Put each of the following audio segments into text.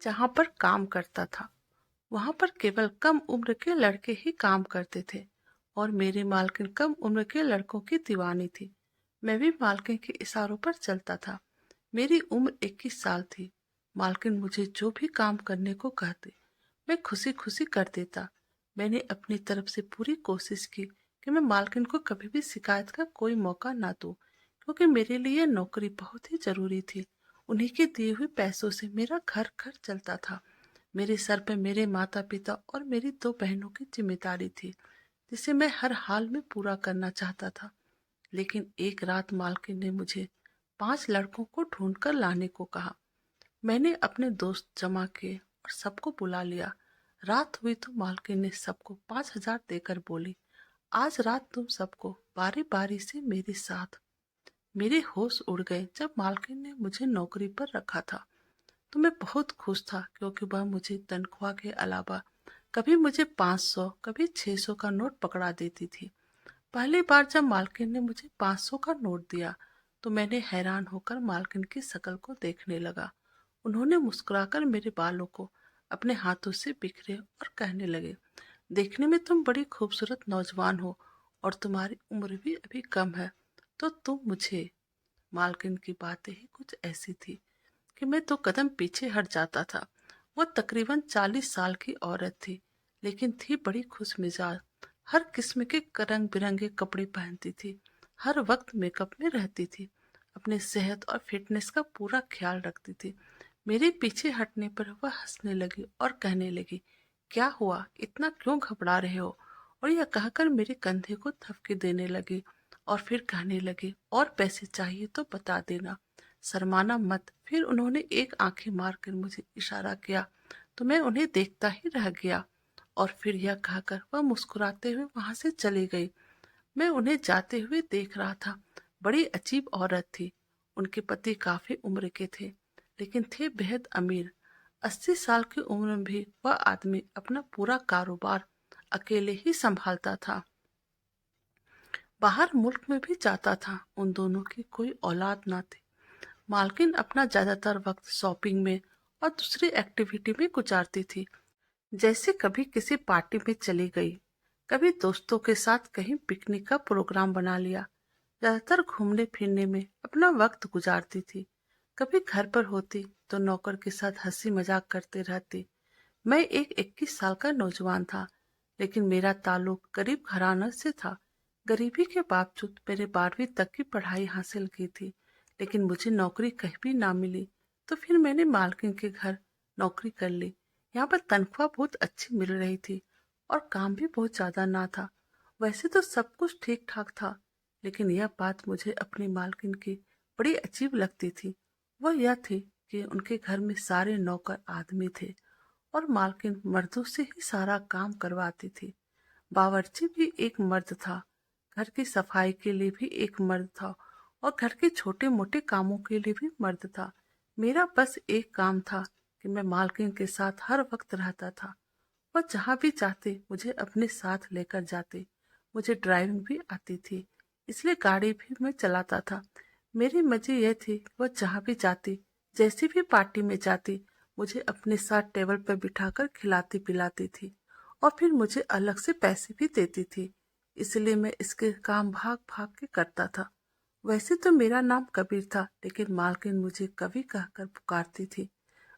जहाँ पर काम करता था वहाँ पर केवल कम उम्र के लड़के ही काम करते थे और मेरी मालकिन कम उम्र के लड़कों की दीवानी थी। मैं भी मालकिन के इशारों पर चलता था। मेरी उम्र 21 साल थी। मालकिन मुझे जो भी काम करने को कहती मैं खुशी खुशी कर देता। मैंने अपनी तरफ से पूरी कोशिश की कि मैं मालकिन को कभी भी शिकायत का कोई मौका ना दूं, क्योंकि मेरे लिए नौकरी बहुत ही जरूरी थी। उन्हीं के दिए हुए पैसों से मेरा घर घर चलता था। मेरे सर पे मेरे माता पिता और मेरी 2 बहनों की जिम्मेदारी थी, जिसे मैं हर हाल में पूरा करना चाहता था। लेकिन एक रात मालकिन ने मुझे 5 लड़कों को ढूंढ कर लाने को कहा। मैंने अपने दोस्त जमा किए और सबको बुला लिया। रात हुई तो मालकिन ने सबको 5,000 देकर बोली, आज रात तुम सबको बारी बारी से मेरे साथ। मेरे होश उड़ गए जब मालकिन ने मुझे नौकरी पर रखा था। तो मैं बहुत खुश था, क्योंकि वह मुझे तनख्वाह के अलावा कभी मुझे 500 कभी 600 का नोट पकड़ा देती थी। पहली बार जब मालकिन ने मुझे 500 का नोट दिया तो मैंने हैरान होकर मालकिन की शक्ल को देखने लगा। उन्होंने मुस्कुराकर मेरे बालों को अपने हाथों से बिखरे और कहने लगे, देखने में तुम बड़ी खूबसूरत नौजवान हो और तुम्हारी उम्र भी अभी कम है, तो तुम मुझे। मालकिन की बातें ही कुछ ऐसी थी कि मैं तो कदम पीछे हट जाता था। वह तकरीबन 40 साल की औरत थी, लेकिन थी बड़ी खुश मिजाज। हर किस्म के रंग बिरंगे कपड़े पहनती थी, हर वक्त मेकअप में रहती थी, अपने सेहत और फिटनेस का पूरा ख्याल रखती थी। मेरे पीछे हटने पर वह हंसने लगी और कहने लगी, क्या हुआ, इतना क्यों घबरा रहे हो? और यह कहकर मेरे कंधे को थपकी देने लगी और फिर कहने लगी, और पैसे चाहिए तो बता देना, शर्माना मत। फिर उन्होंने एक आंखें मारकर मुझे इशारा किया तो मैं उन्हें देखता ही रह गया और फिर यह कहकर वह मुस्कुराते हुए वहां से चली गई। मैं उन्हें जाते हुए देख रहा था। बड़ी अजीब औरत थी। उनके पति काफी उम्र के थे, लेकिन थे बेहद अमीर। 80 साल की उम्र में भी वह आदमी अपना पूरा कारोबार अकेले ही संभालता था। बाहर मुल्क में भी जाता था। उन दोनों की कोई औलाद ना थी। मालकिन अपना ज्यादातर वक्त शॉपिंग में और दूसरी एक्टिविटी में गुजारती थी, जैसे कभी किसी पार्टी में चली गई, कभी दोस्तों के साथ कहीं पिकनिक का प्रोग्राम बना लिया। ज्यादातर घूमने फिरने में अपना वक्त गुजारती थी। कभी घर पर होती तो नौकर के साथ हंसी मजाक करते रहती। मैं एक 21 साल का नौजवान था, लेकिन मेरा ताल्लुक गरीब घराना से था। गरीबी के बावजूद मैंने 12वीं तक की पढ़ाई हासिल की थी, लेकिन मुझे नौकरी कहीं भी ना मिली। तो फिर मैंने मालकिन के घर नौकरी कर ली। यहाँ पर तनख्वाह बहुत अच्छी मिल रही थी और काम भी बहुत ज्यादा ना था। वैसे तो सब कुछ ठीक ठाक था, लेकिन यह बात मुझे अपनी मालकिन की बड़ी अजीब लगती थी। वह यह थी कि उनके घर में सारे नौकर आदमी थे और मालकिन मर्दों से ही सारा काम करवाती थी। बावर्ची भी एक मर्द था, घर की सफाई के लिए भी एक मर्द था और घर के छोटे मोटे कामों के लिए भी मर्द था। मेरा बस एक काम था कि मैं मालकिन के साथ हर वक्त रहता था। वह जहाँ भी चाहते मुझे अपने साथ लेकर जाते। मुझे ड्राइविंग भी आती थी, इसलिए गाड़ी भी मैं चलाता था। मेरी मजे यह थी कि वह जहाँ भी जाती, जैसी भी पार्टी में जाती, मुझे अपने साथ टेबल पर बिठाकर खिलाती पिलाती थी और फिर मुझे अलग से पैसे भी देती थी। इसलिए मैं इसके काम भाग भाग के करता था। वैसे तो मेरा नाम कबीर था, लेकिन मालकिन मुझे कवि कहकर पुकारती थी।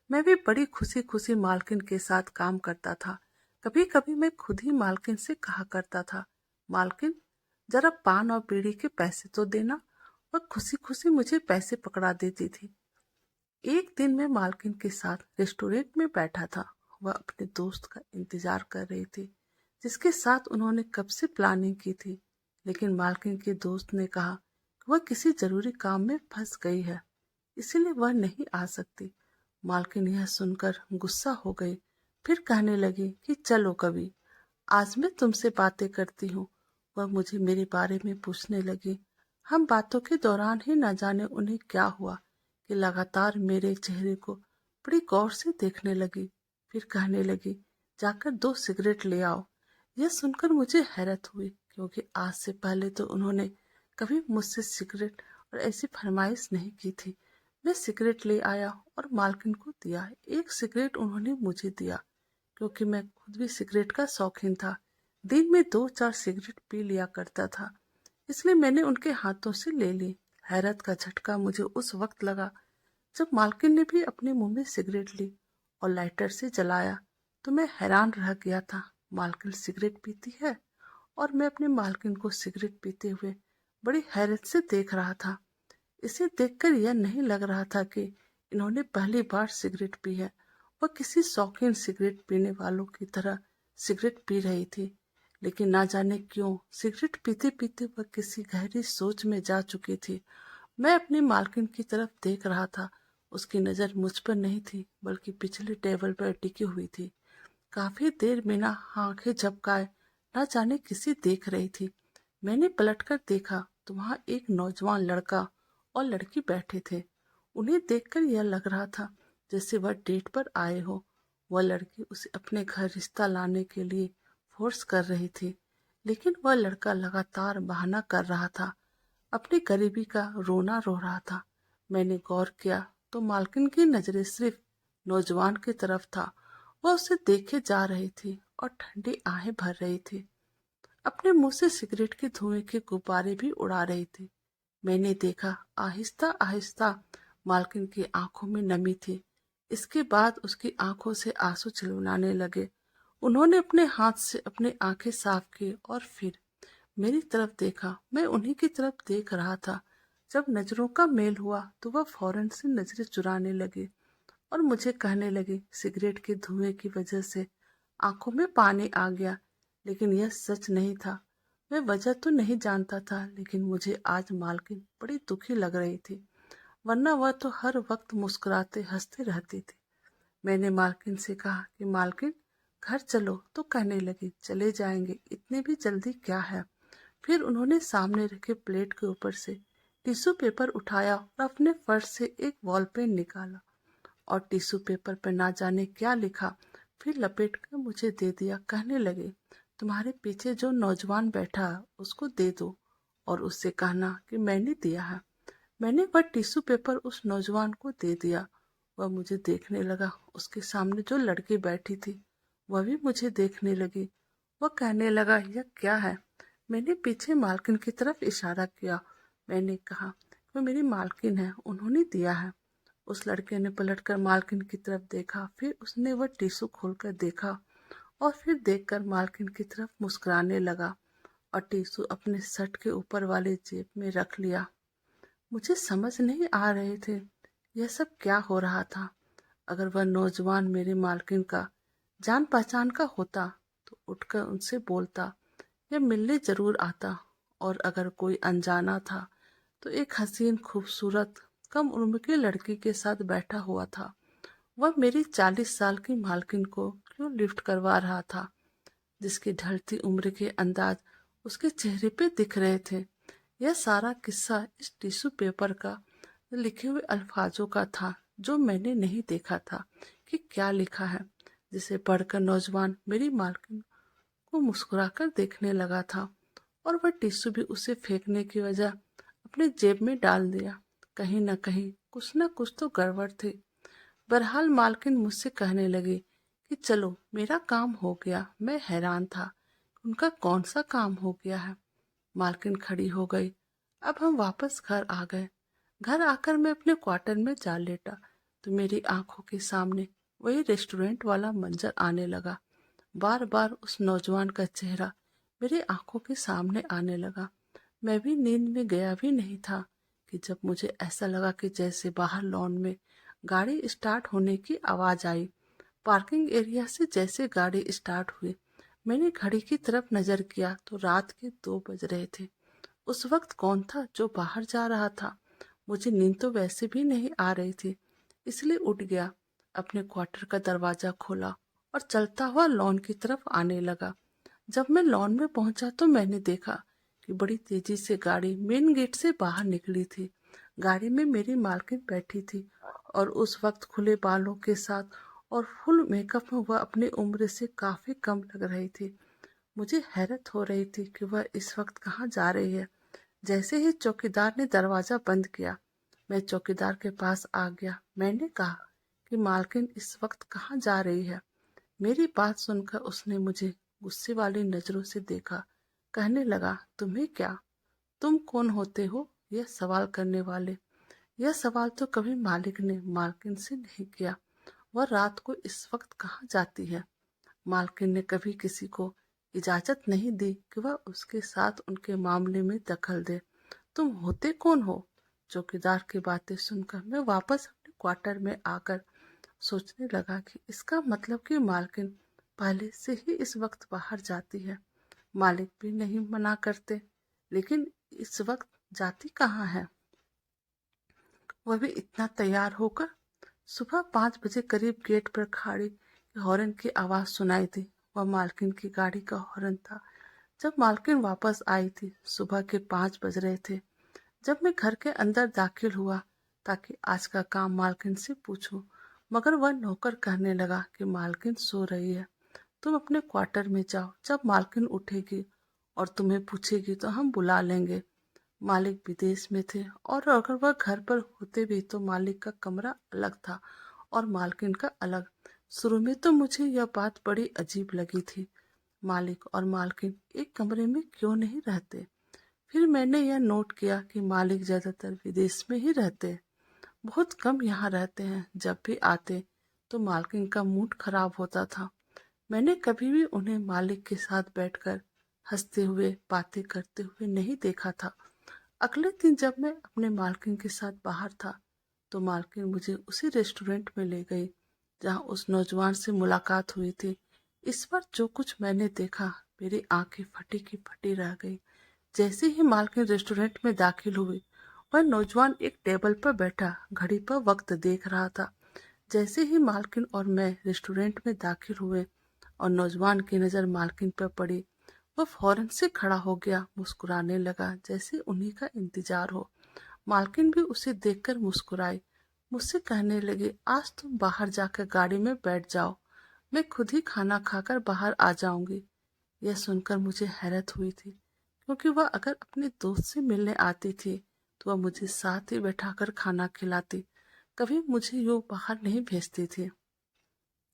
मैं भी बड़ी खुशी खुशी मालकिन के साथ काम करता था। कभी कभी मैं खुद ही मालकिन से कहा करता था, मालकिन जरा पान और बीड़ी के पैसे तो देना। वह खुशी खुशी मुझे पैसे पकड़ा देती थी। एक दिन मैं मालकिन के साथ रेस्टोरेंट में बैठा था। वह अपने दोस्त का इंतजार कर रही थी, जिसके साथ उन्होंने कब से प्लानिंग की थी। लेकिन मालकिन के दोस्त ने कहा कि वह किसी जरूरी काम में फंस गई है, इसीलिए वह नहीं आ सकती। मालकिन यह सुनकर गुस्सा हो गई। फिर कहने लगी कि चलो कभी आज मैं तुमसे बातें करती हूँ। वह मुझे मेरे बारे में पूछने लगी। हम बातों के दौरान ही न जाने उन्हें क्या हुआ कि लगातार मेरे चेहरे को बड़ी गौर से देखने लगी। फिर कहने लगी, जाकर 2 सिगरेट ले आओ। यह सुनकर मुझे हैरत हुई, क्योंकि आज से पहले तो उन्होंने कभी मुझसे सिगरेट और ऐसी फरमाइश नहीं की थी। मैं सिगरेट ले आया और मालकिन को दिया। एक सिगरेट उन्होंने मुझे दिया क्योंकि मैं खुद भी सिगरेट का शौकीन था। दिन में 2-4 सिगरेट पी लिया करता था, इसलिए मैंने उनके हाथों से ले ली। हैरत का झटका मुझे उस वक्त लगा जब मालकिन ने भी अपने मुंह में सिगरेट ली और लाइटर से जलाया, तो मैं हैरान रह गया था। मालकिन सिगरेट पीती है और मैं अपने मालकिन को सिगरेट पीते हुए बड़ी हैरत से देख रहा था। इसे देखकर यह नहीं लग रहा था कि इन्होंने पहली बार सिगरेट पी है। वह किसी शौकीन सिगरेट पीने वालों की तरह सिगरेट पी रही थी, लेकिन ना जाने क्यों सिगरेट पीते पीते वह किसी गहरी सोच में जा चुकी थी। मैं अपनी मालकिन की तरफ देख रहा था। उसकी नज़र मुझ पर नहीं थी, बल्कि पिछले टेबल पर टिकी हुई थी। काफी देर बिना आंखें झपकाए न जाने किसी देख रही थी। मैंने पलटकर देखा तो वहां एक नौजवान लड़का और लड़की बैठे थे। उन्हें देखकर यह लग रहा था जैसे वह डेट पर आए हो। वह लड़की उसे अपने घर रिश्ता लाने के लिए फोर्स कर रही थी, लेकिन वह लड़का लगातार बहाना कर रहा था, अपनी गरीबी का रोना रो रहा था। मैंने गौर किया तो मालकिन की नजरें सिर्फ नौजवान की तरफ था। वह उसे देखे जा रही थी और ठंडी आहें भर रही थी। अपने मुंह से सिगरेट के धुएं के गुब्बारे भी उड़ा रही थी। मैंने देखा आहिस्ता आहिस्ता मालकिन की आंखों में नमी थी। इसके बाद उसकी आंखों से आंसू छलवलाने लगे। उन्होंने अपने हाथ से अपनी आंखें साफ की और फिर मेरी तरफ देखा। मैं उन्हीं की तरफ देख रहा था। जब नजरों का मेल हुआ तो वह फौरन से नजरें चुराने लगी और मुझे कहने लगी सिगरेट के धुएं की वजह से आंखों में पानी आ गया। लेकिन यह सच नहीं था। मैं वजह तो नहीं जानता था, लेकिन मुझे आज मालकिन बड़ी दुखी लग रही थी, वरना वह तो हर वक्त मुस्कुराते हंसते रहती थी। मैंने मालकिन से कहा कि मालकिन घर चलो, तो कहने लगी चले जाएंगे, इतनी भी जल्दी क्या है। फिर उन्होंने सामने रखे प्लेट के ऊपर से टिश्यू पेपर उठाया और अपने पर्स से एक वॉल पेन निकाला और टिश्यू पेपर पर ना जाने क्या लिखा, फिर लपेट कर मुझे दे दिया। कहने लगे तुम्हारे पीछे जो नौजवान बैठा है उसको दे दो और उससे कहना कि मैंने दिया है। मैंने वह टिश्यू पेपर उस नौजवान को दे दिया। वह मुझे देखने लगा। उसके सामने जो लड़की बैठी थी वह भी मुझे देखने लगी। वह कहने लगा यह क्या है। मैंने पीछे मालकिन की तरफ इशारा किया। मैंने कहा वह मेरी मालकिन है, उन्होंने दिया है। उस लड़के ने पलटकर मालकिन की तरफ देखा, फिर उसने वह टिश्यू खोलकर देखा और फिर देखकर मालकिन की तरफ मुस्कुराने लगा और टिश्यू अपने शर्ट के ऊपर वाले जेब में रख लिया। मुझे समझ नहीं आ रहे थे यह सब क्या हो रहा था। अगर वह नौजवान मेरे मालकिन का जान पहचान का होता तो उठकर उनसे बोलता या मिलने जरूर आता, और अगर कोई अनजाना था तो एक हसीन खूबसूरत कम उम्र की लड़की के साथ बैठा हुआ था। वह मेरी 40 साल की मालकिन को क्यों लिफ्ट करवा रहा था, जिसकी ढलती उम्र के अंदाज उसके चेहरे पे दिख रहे थे। यह सारा किस्सा इस टिश्यू पेपर का लिखे हुए अल्फाजों का था, जो मैंने नहीं देखा था कि क्या लिखा है, जिसे पढ़कर नौजवान मेरी मालकिन को मुस्कुराकर देखने लगा था और वह टिश्यू भी उसे फेंकने की वजह अपने जेब में डाल दिया। कहीं न कहीं कुछ न कुछ तो गड़बड़ थी। बहरहाल मालकिन मुझसे कहने लगी कि चलो मेरा काम हो गया। मैं हैरान था, उनका कौन सा काम हो गया है। मालकिन खड़ी हो गई। अब हम वापस घर आ गए। घर आकर मैं अपने क्वार्टर में जा लेटा तो मेरी आंखों के सामने वही रेस्टोरेंट वाला मंजर आने लगा। बार बार उस नौजवान का चेहरा मेरी आंखों के सामने आने लगा। मैं भी नींद में गया भी नहीं था कि जब मुझे ऐसा लगा कि जैसे बाहर लॉन में गाड़ी स्टार्ट होने की आवाज आई। पार्किंग एरिया से जैसे गाड़ी स्टार्ट हुई, मैंने घड़ी की तरफ नजर किया तो रात के 2 बज रहे थे। उस वक्त कौन था जो बाहर जा रहा था। मुझे नींद तो वैसे भी नहीं आ रही थी, इसलिए उठ गया, अपने क्वार्टर का दरवाजा खोला और चलता हुआ लॉन की तरफ आने लगा। जब मैं लॉन में पहुंचा तो मैंने देखा कि बड़ी तेजी से गाड़ी मेन गेट से बाहर निकली थी। गाड़ी में मेरी मालकिन बैठी थी और उस वक्त खुले बालों के साथ और फुल मेकअप में वह अपनी उम्र से काफी कम लग रही थी। मुझे हैरत हो रही थी कि वह इस वक्त कहाँ जा रही है। जैसे ही चौकीदार ने दरवाजा बंद किया, मैं चौकीदार के पास आ गया। मैंने कहा कि मालकिन इस वक्त कहाँ जा रही है। मेरी बात सुनकर उसने मुझे गुस्से वाली नजरों से देखा। कहने लगा, तुम्हें क्या? तुम कौन होते हो यह सवाल करने वाले? यह सवाल तो कभी मालिक ने मालकिन से नहीं किया। वह रात को इस वक्त कहाँ जाती है? मालकिन ने कभी किसी को इजाजत नहीं दी कि वह उसके साथ उनके मामले में दखल दे। तुम होते कौन हो? चौकीदार की बातें सुनकर मैं वापस अपने क्वार्टर में आकर सोचने लगा कि इसका मतलब कि मालकिन पहले से ही इस वक्त बाहर जाती है। मालिक भी नहीं मना करते, लेकिन इस वक्त जाती कहाँ है? वह भी इतना तैयार होकर। सुबह 5 बजे करीब गेट पर खड़ी हॉर्न की आवाज सुनाई दी। वह मालकिन की गाड़ी का हॉर्न था। जब मालकिन वापस आई थी, सुबह के 5 बज रहे थे। जब मैं घर के अंदर दाखिल हुआ ताकि आज का काम मालकिन से पूछूं, मगर वह नौकर कहने लगा कि मालकिन सो रही है, तुम अपने क्वार्टर में जाओ। जब मालकिन उठेगी और तुम्हें पूछेगी तो हम बुला लेंगे। मालिक विदेश में थे और अगर वह घर पर होते भी तो मालिक का कमरा अलग था और मालकिन का अलग। शुरू में तो मुझे यह बात बड़ी अजीब लगी थी। मालिक और मालकिन एक कमरे में क्यों नहीं रहते? फिर मैंने यह नोट किया कि मालिक ज्यादातर विदेश में ही रहते हैं, बहुत कम यहाँ रहते हैं। जब भी आते तो मालकिन का मूड खराब होता था। मैंने कभी भी उन्हें मालिक के साथ बैठकर हंसते हुए बातें करते हुए नहीं देखा था। अगले दिन जब मैं अपने मालकिन के साथ बाहर था तो मालकिन मुझे उसी रेस्टोरेंट में ले गई जहां उस नौजवान से मुलाकात हुई थी। इस बार जो कुछ मैंने देखा, मेरी आंखें फटी की फटी रह गई। जैसे ही मालकिन रेस्टोरेंट में दाखिल हुई, वह नौजवान एक टेबल पर बैठा घड़ी पर वक्त देख रहा था। जैसे ही मालकिन और मैं रेस्टोरेंट में दाखिल हुए और नौजवान की नजर मालकिन पर पड़ी, वह फौरन से खड़ा हो गया, मुस्कुराने लगा जैसे उन्हीं का इंतजार हो। मालकिन भी उसे देखकर मुस्कुराई। मुझसे कहने लगे, आज तुम बाहर जाकर गाड़ी में बैठ जाओ, मैं खुद ही खाना खाकर बाहर आ जाऊंगी। यह सुनकर मुझे हैरत हुई थी, क्योंकि वह अगर अपने दोस्त से मिलने आती थी तो वह मुझे साथ ही बैठाकर खाना खिलाती, कभी मुझे यूं बाहर नहीं भेजती थी।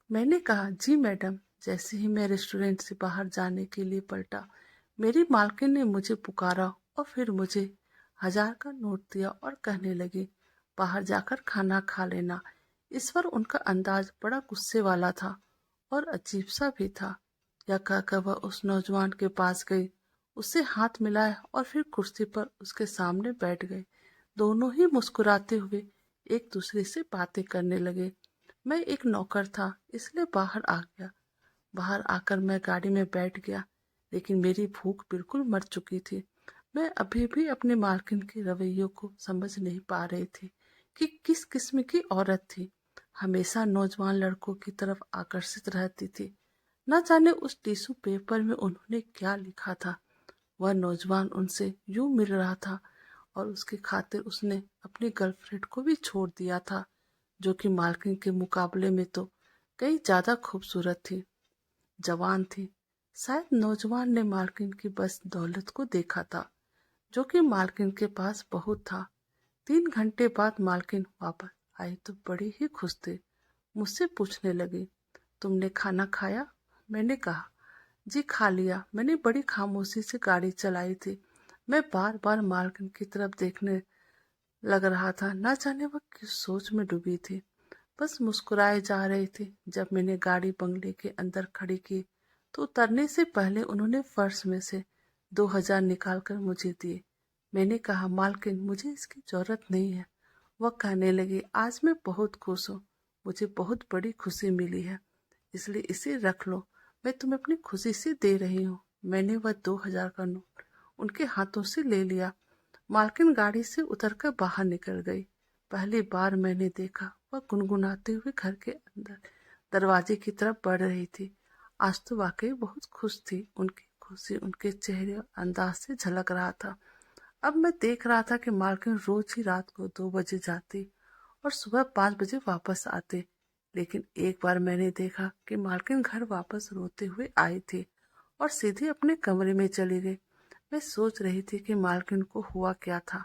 मैंने कहा, जी मैडम। जैसे ही मैं रेस्टोरेंट से बाहर जाने के लिए पलटा, मेरी मालकिन ने मुझे पुकारा और फिर मुझे 1000 का नोट दिया और कहने लगी, बाहर जाकर खाना खा लेना। इस पर उनका अंदाज बड़ा गुस्से वाला था और अजीब सा भी था। यह कहकर वह उस नौजवान के पास गई, उससे हाथ मिलाया और फिर कुर्सी पर उसके सामने बैठ गई। दोनों ही मुस्कुराते हुए एक दूसरे से बातें करने लगे। मैं एक नौकर था, इसलिए बाहर आ गया। बाहर आकर मैं गाड़ी में बैठ गया, लेकिन मेरी भूख बिल्कुल मर चुकी थी। मैं अभी भी अपने मालकिन के रवैयों को समझ नहीं पा रही थी कि किस किस्म की औरत थी। हमेशा नौजवान लड़कों की तरफ आकर्षित रहती थी। न जाने उस टिश्यू पेपर में उन्होंने क्या लिखा था। वह नौजवान उनसे यूं मिल रहा था और उसकी खातिर उसने अपनी गर्लफ्रेंड को भी छोड़ दिया था, जो कि मालकिन के मुकाबले में तो कई ज्यादा खूबसूरत थी, जवान थी। शायद नौजवान ने मालकिन की बस दौलत को देखा था, जो कि मालकिन के पास बहुत था। 3 घंटे बाद मालकिन वापस आई तो बड़ी ही खुश थी। मुझसे पूछने लगी, तुमने खाना खाया? मैंने कहा, जी खा लिया। मैंने बड़ी खामोशी से गाड़ी चलाई थी। मैं बार बार मालकिन की तरफ देखने लग रहा था, न जाने वह किस सोच में डूबी थी। बस मुस्कुराए जा रही थी। जब मैंने गाड़ी बंगले के अंदर खड़ी की तो उतरने से पहले उन्होंने पर्स में से 2000 निकाल कर मुझे दिए। मैंने कहा, मालकिन मुझे इसकी जरूरत नहीं है। वह कहने लगी, आज मैं बहुत खुश हूँ, मुझे बहुत बड़ी खुशी मिली है, इसलिए इसे रख लो, मैं तुम्हें अपनी खुशी से दे रही हूँ। मैंने वह 2000 का नोट उनके हाथों से ले लिया। मालकिन गाड़ी से उतरकर बाहर निकल गई। पहली बार मैंने देखा वह गुनगुनाते हुए घर के अंदर दरवाजे की तरफ बढ़ रही थी। आज तो वाकई बहुत खुश थी। उनकी खुशी उनके चेहरे और अंदाज से झलक रहा था। अब मैं देख रहा था कि मालकिन रोज ही रात को 2 बजे जाती और सुबह 5 बजे वापस आते। लेकिन एक बार मैंने देखा कि मालकिन घर वापस रोते हुए आई थी और सीधे अपने कमरे में चली गई। मैं सोच रही थी कि मालकिन को हुआ क्या था।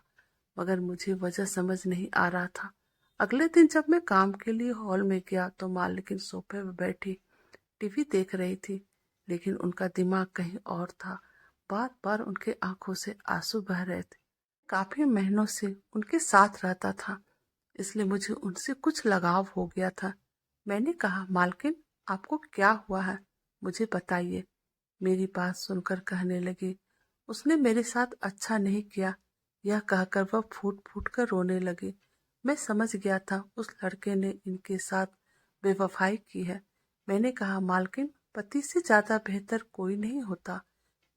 मगर मुझे वजह समझ नहीं आ रहा था। अगले दिन जब मैं काम के लिए हॉल में गया तो मालकिन सोफे पर बैठी टीवी देख रही थी, लेकिन उनका दिमाग कहीं और था। बार बार उनके आंखों से आंसू बह रहे थे। काफी महीनों से उनके साथ रहता था, इसलिए मुझे उनसे कुछ लगाव हो गया था। मैंने कहा, मालकिन आपको क्या हुआ है, मुझे बताइए। मेरी बात सुनकर कहने लगी, उसने मेरे साथ अच्छा नहीं किया। यह कहकर वह फूट फूट कर रोने लगी। मैं समझ गया था उस लड़के ने इनके साथ बेवफाई की है। मैंने कहा, मालकिन पति से ज्यादा बेहतर कोई नहीं होता।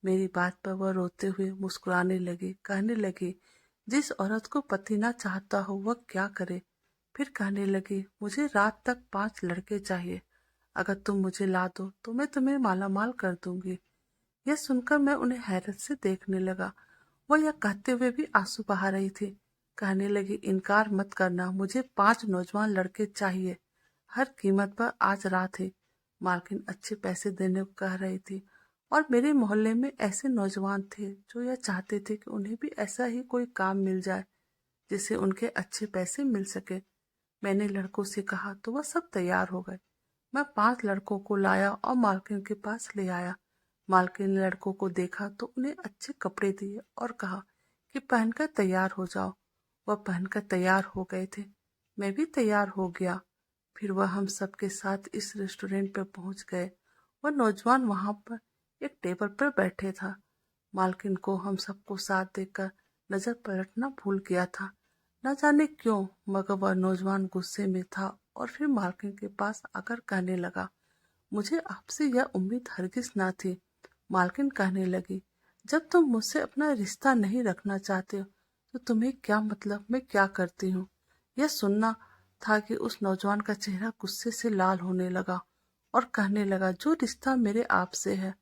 मेरी बात पर वह रोते हुए मुस्कुराने लगी, कहने लगी, जिस औरत को पति ना चाहता हो वह क्या करे। फिर कहने लगी, मुझे रात तक 5 लड़के चाहिए। अगर तुम मुझे ला दो तो मैं तुम्हें मालामाल कर दूंगी। यह सुनकर मैं उन्हें हैरत से देखने लगा। वह यह कहते हुए भी आंसू बहा रही थी। कहने लगी, इनकार मत करना, मुझे 5 नौजवान लड़के चाहिए, हर कीमत पर। आज रात ही मालकिन अच्छे पैसे देने को कह रही थी, और मेरे मोहल्ले में ऐसे नौजवान थे जो यह चाहते थे कि उन्हें भी ऐसा ही कोई काम मिल जाए जिससे उनके अच्छे पैसे मिल सके। मैंने लड़कों से कहा तो वह सब तैयार हो गए। मैं 5 लड़कों को लाया और मालकिन के पास ले आया। मालकिन ने लड़कों को देखा तो उन्हें अच्छे कपड़े दिए और कहा कि पहनकर तैयार हो जाओ। वह पहनकर तैयार हो गए थे। मैं भी तैयार हो गया। फिर वह हम सबके साथ इस रेस्टोरेंट पर पहुंच गए। वह नौजवान वहां पर एक टेबल पर बैठे था। मालकिन को हम सबको साथ देखकर नजर पलटना भूल गया था। न जाने क्यों, मगर वह नौजवान गुस्से में था और फिर मालकिन के पास आकर कहने लगा, मुझे आपसे यह उम्मीद हरगिज ना थी। मालकिन कहने लगी, जब तुम मुझसे अपना रिश्ता नहीं रखना चाहते हो तो तुम्हें क्या मतलब मैं क्या करती हूँ। यह सुनना था कि उस नौजवान का चेहरा गुस्से से लाल होने लगा और कहने लगा, जो रिश्ता मेरे आपसे है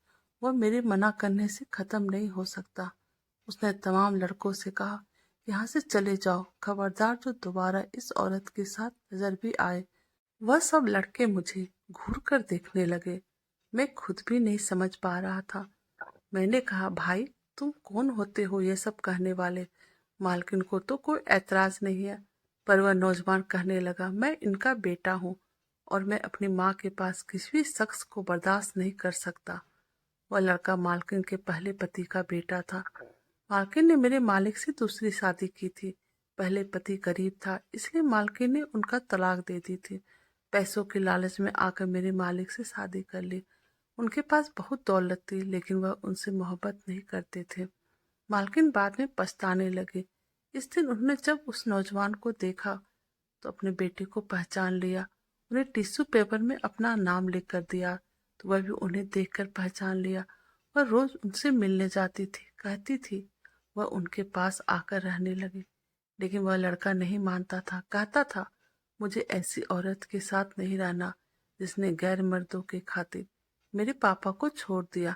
वह मेरे मना करने से खत्म नहीं हो सकता। उसने तमाम लड़कों से कहा, यहाँ से चले जाओ, खबरदार जो दोबारा इस औरत के साथ नजर भी आए। वह सब लड़के मुझे घूर कर देखने लगे। मैं खुद भी नहीं समझ पा रहा था। मैंने कहा, भाई तुम कौन होते हो ये सब कहने वाले। मालकिन को तो कोई ऐतराज नहीं है, पर वह नौजवान कहने लगा, मैं इनका बेटा हूँ और मैं अपनी माँ के पास किसी भी शख्स को बर्दाश्त नहीं कर सकता। वह लड़का मालकिन के पहले पति का बेटा था। मालकिन ने मेरे मालिक से दूसरी शादी की थी। पहले पति गरीब था, इसलिए मालकिन ने उनका तलाक दे दी थी। पैसों के लालच में आकर मेरे मालिक से शादी कर ली। उनके पास बहुत दौलत थी, लेकिन वह उनसे मोहब्बत नहीं करते थे। मालकिन बाद में पछताने लगे। इस दिन उन्होंने जब उस नौजवान को देखा तो अपने बेटे को पहचान लिया। उन्हें टिश्यू पेपर में अपना नाम लिख कर दिया तो वह भी उन्हें देखकर पहचान लिया। वह रोज उनसे मिलने जाती थी, कहती थी वह उनके पास आकर रहने लगे, लेकिन वह लड़का नहीं मानता था। कहता था, मुझे ऐसी औरत के साथ नहीं रहना जिसने गैर मर्दों के खातिर मेरे पापा को छोड़ दिया।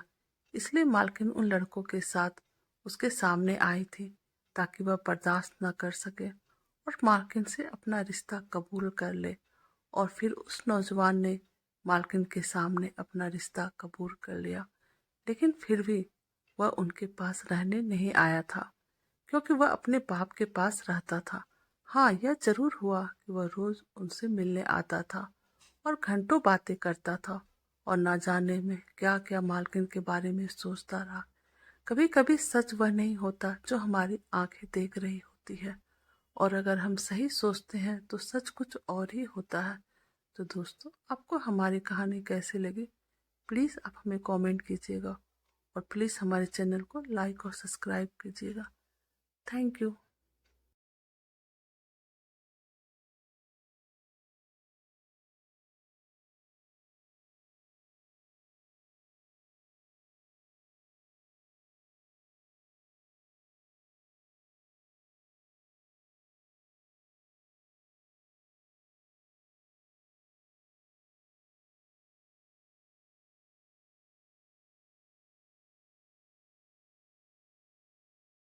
इसलिए मालकिन उन लड़कों के साथ उसके सामने आई थी ताकि वह बर्दाश्त न कर सके और मालकिन से अपना रिश्ता कबूल कर ले। और फिर उस नौजवान ने मालकिन के सामने अपना रिश्ता कबूल कर लिया, लेकिन फिर भी वह उनके पास रहने नहीं आया था, क्योंकि वह अपने बाप के पास रहता था। हाँ, यह जरूर हुआ कि वह रोज उनसे मिलने आता था और घंटों बातें करता था और ना जाने में क्या क्या मालकिन के बारे में सोचता रहा। कभी कभी सच वह नहीं होता जो हमारी आंखें देख रही होती है, और अगर हम सही सोचते हैं तो सच कुछ और ही होता है। तो दोस्तों, आपको हमारी कहानी कैसी लगी, प्लीज़ आप हमें कमेंट कीजिएगा और प्लीज़ हमारे चैनल को लाइक और सब्सक्राइब कीजिएगा। Thank you.